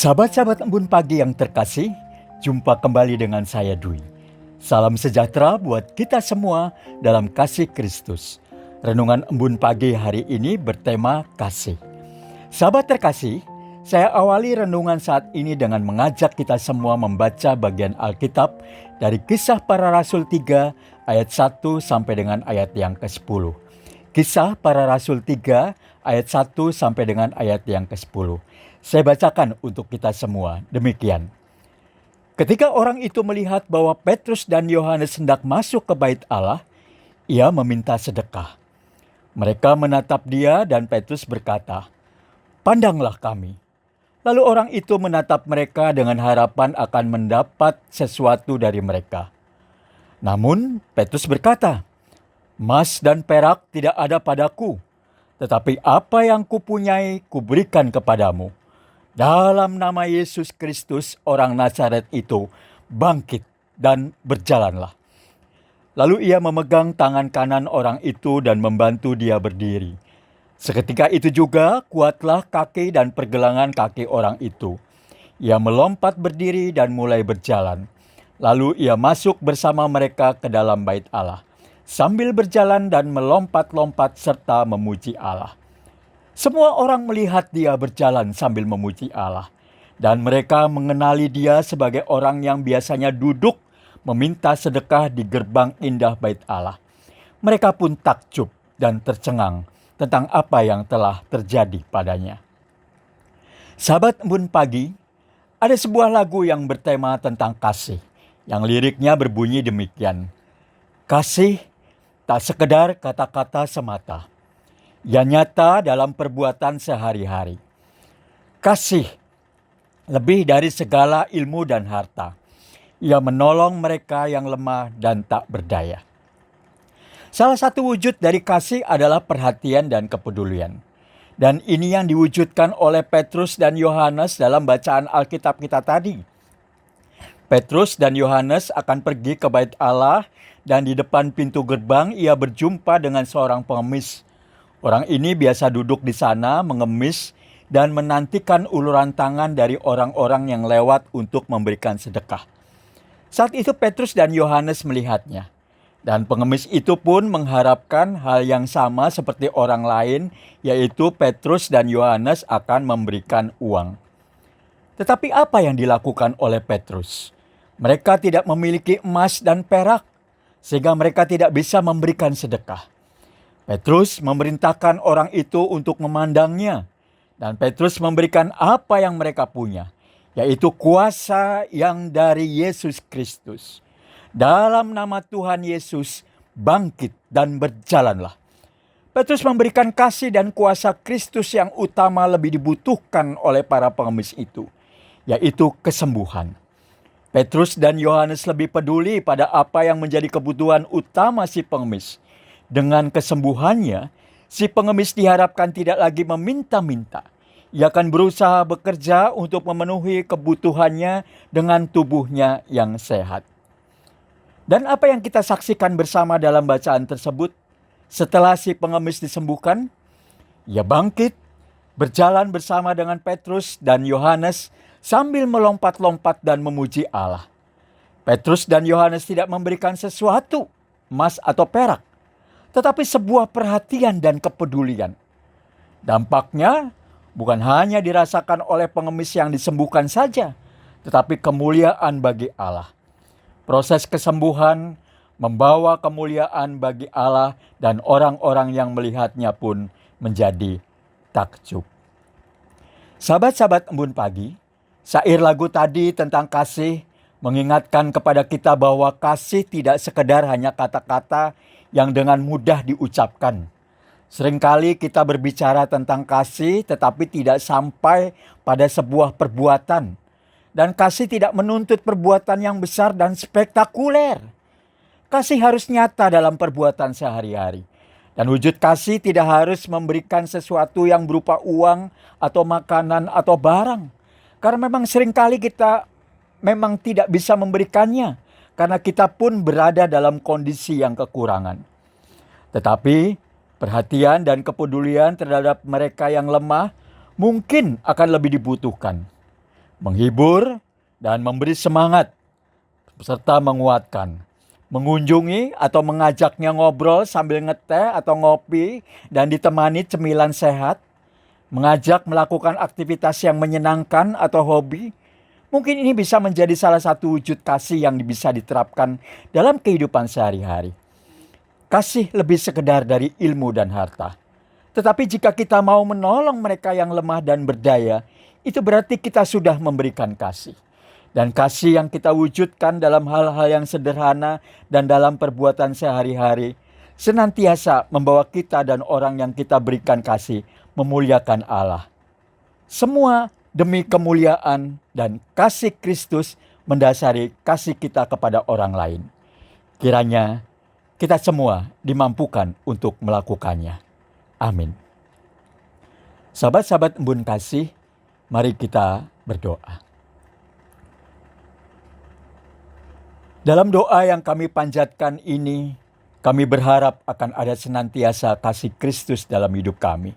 Sahabat-sahabat Embun Pagi yang terkasih, jumpa kembali dengan saya Dwi. Salam sejahtera buat kita semua dalam kasih Kristus. Renungan Embun Pagi hari ini bertema kasih. Sahabat terkasih, saya awali renungan saat ini dengan mengajak kita semua membaca bagian Alkitab dari Kisah Para Rasul 3 ayat 1 sampai dengan ayat yang ke-10. Kisah Para Rasul 3 ayat 1 sampai dengan ayat yang ke-10. Saya bacakan untuk kita semua, demikian. Ketika orang itu melihat bahwa Petrus dan Yohanes hendak masuk ke bait Allah, ia meminta sedekah. Mereka menatap dia dan Petrus berkata, "Pandanglah kami." Lalu orang itu menatap mereka dengan harapan akan mendapat sesuatu dari mereka. Namun Petrus berkata, "Emas dan perak tidak ada padaku, tetapi apa yang kupunyai kuberikan kepadamu. Dalam nama Yesus Kristus orang Nazaret itu, bangkit dan berjalanlah." Lalu ia memegang tangan kanan orang itu dan membantu dia berdiri. Seketika itu juga kuatlah kaki dan pergelangan kaki orang itu. Ia melompat berdiri dan mulai berjalan. Lalu ia masuk bersama mereka ke dalam bait Allah, sambil berjalan dan melompat-lompat serta memuji Allah. Semua orang melihat dia berjalan sambil memuji Allah, dan mereka mengenali dia sebagai orang yang biasanya duduk meminta sedekah di gerbang indah bait Allah. Mereka pun takjub dan tercengang tentang apa yang telah terjadi padanya. Sahabat Embun Pagi, ada sebuah lagu yang bertema tentang kasih, yang liriknya berbunyi demikian. Kasih tak sekedar kata-kata semata, ia nyata dalam perbuatan sehari-hari. Kasih lebih dari segala ilmu dan harta. Ia menolong mereka yang lemah dan tak berdaya. Salah satu wujud dari kasih adalah perhatian dan kepedulian. Dan ini yang diwujudkan oleh Petrus dan Yohanes dalam bacaan Alkitab kita tadi. Petrus dan Yohanes akan pergi ke bait Allah dan di depan pintu gerbang ia berjumpa dengan seorang pengemis. Orang ini biasa duduk di sana mengemis dan menantikan uluran tangan dari orang-orang yang lewat untuk memberikan sedekah. Saat itu Petrus dan Yohanes melihatnya. Dan pengemis itu pun mengharapkan hal yang sama seperti orang lain, yaitu Petrus dan Yohanes akan memberikan uang. Tetapi apa yang dilakukan oleh Petrus? Mereka tidak memiliki emas dan perak, sehingga mereka tidak bisa memberikan sedekah. Petrus memerintahkan orang itu untuk memandangnya, dan Petrus memberikan apa yang mereka punya, yaitu kuasa yang dari Yesus Kristus. Dalam nama Tuhan Yesus, bangkit dan berjalanlah. Petrus memberikan kasih dan kuasa Kristus yang utama lebih dibutuhkan oleh para pengemis itu, yaitu kesembuhan. Petrus dan Yohanes lebih peduli pada apa yang menjadi kebutuhan utama si pengemis. Dengan kesembuhannya, si pengemis diharapkan tidak lagi meminta-minta. Ia akan berusaha bekerja untuk memenuhi kebutuhannya dengan tubuhnya yang sehat. Dan apa yang kita saksikan bersama dalam bacaan tersebut? Setelah si pengemis disembuhkan, ia bangkit, berjalan bersama dengan Petrus dan Yohanes sambil melompat-lompat dan memuji Allah. Petrus dan Yohanes tidak memberikan sesuatu, emas atau perak, tetapi sebuah perhatian dan kepedulian. Dampaknya bukan hanya dirasakan oleh pengemis yang disembuhkan saja, tetapi kemuliaan bagi Allah. Proses kesembuhan membawa kemuliaan bagi Allah dan orang-orang yang melihatnya pun menjadi takjub. Sahabat-sahabat Embun Pagi, syair lagu tadi tentang kasih mengingatkan kepada kita bahwa kasih tidak sekedar hanya kata-kata yang dengan mudah diucapkan. Seringkali kita berbicara tentang kasih tetapi tidak sampai pada sebuah perbuatan. Dan kasih tidak menuntut perbuatan yang besar dan spektakuler. Kasih harus nyata dalam perbuatan sehari-hari. Dan wujud kasih tidak harus memberikan sesuatu yang berupa uang atau makanan atau barang. Karena memang seringkali kita memang tidak bisa memberikannya. Karena kita pun berada dalam kondisi yang kekurangan. Tetapi perhatian dan kepedulian terhadap mereka yang lemah mungkin akan lebih dibutuhkan. menghibur, dan memberi semangat, serta menguatkan. Mengunjungi atau mengajaknya ngobrol sambil ngeteh atau ngopi dan ditemani cemilan sehat. Mengajak melakukan aktivitas yang menyenangkan atau hobi. Mungkin ini bisa menjadi salah satu wujud kasih yang bisa diterapkan dalam kehidupan sehari-hari. Kasih lebih sekedar dari ilmu dan harta. Tetapi jika kita mau menolong mereka yang lemah dan berdaya, itu berarti kita sudah memberikan kasih. Dan kasih yang kita wujudkan dalam hal-hal yang sederhana dan dalam perbuatan sehari-hari senantiasa membawa kita dan orang yang kita berikan kasih memuliakan Allah. Semua demi kemuliaan dan kasih Kristus mendasari kasih kita kepada orang lain. Kiranya kita semua dimampukan untuk melakukannya. Amin. Sahabat-sahabat embun kasih, mari kita berdoa. Dalam doa yang kami panjatkan ini, kami berharap akan ada senantiasa kasih Kristus dalam hidup kami.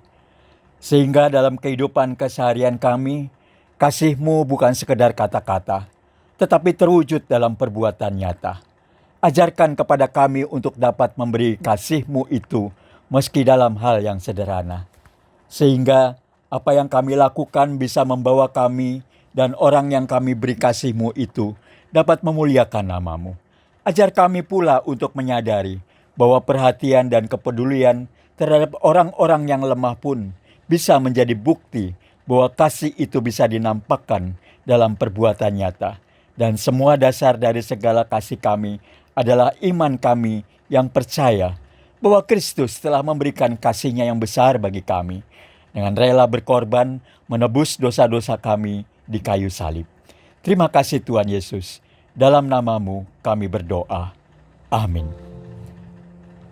Sehingga dalam kehidupan keseharian kami, kasih-Mu bukan sekedar kata-kata, tetapi terwujud dalam perbuatan nyata. Ajarkan kepada kami untuk dapat memberi kasih-Mu itu, meski dalam hal yang sederhana. Sehingga apa yang kami lakukan bisa membawa kami dan orang yang kami beri kasih-Mu itu dapat memuliakan nama-Mu. Ajar kami pula untuk menyadari bahwa perhatian dan kepedulian terhadap orang-orang yang lemah pun bisa menjadi bukti bahwa kasih itu bisa dinampakkan dalam perbuatan nyata. Dan semua dasar dari segala kasih kami adalah iman kami yang percaya bahwa Kristus telah memberikan kasih-Nya yang besar bagi kami, dengan rela berkorban menebus dosa-dosa kami di kayu salib. Terima kasih Tuhan Yesus. Dalam nama-Mu kami berdoa. Amin.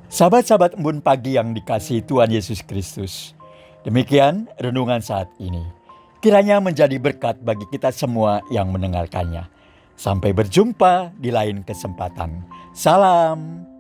Sahabat-sahabat embun pagi yang dikasihi Tuhan Yesus Kristus, demikian renungan saat ini. Kiranya menjadi berkat bagi kita semua yang mendengarkannya. Sampai berjumpa di lain kesempatan. Salam.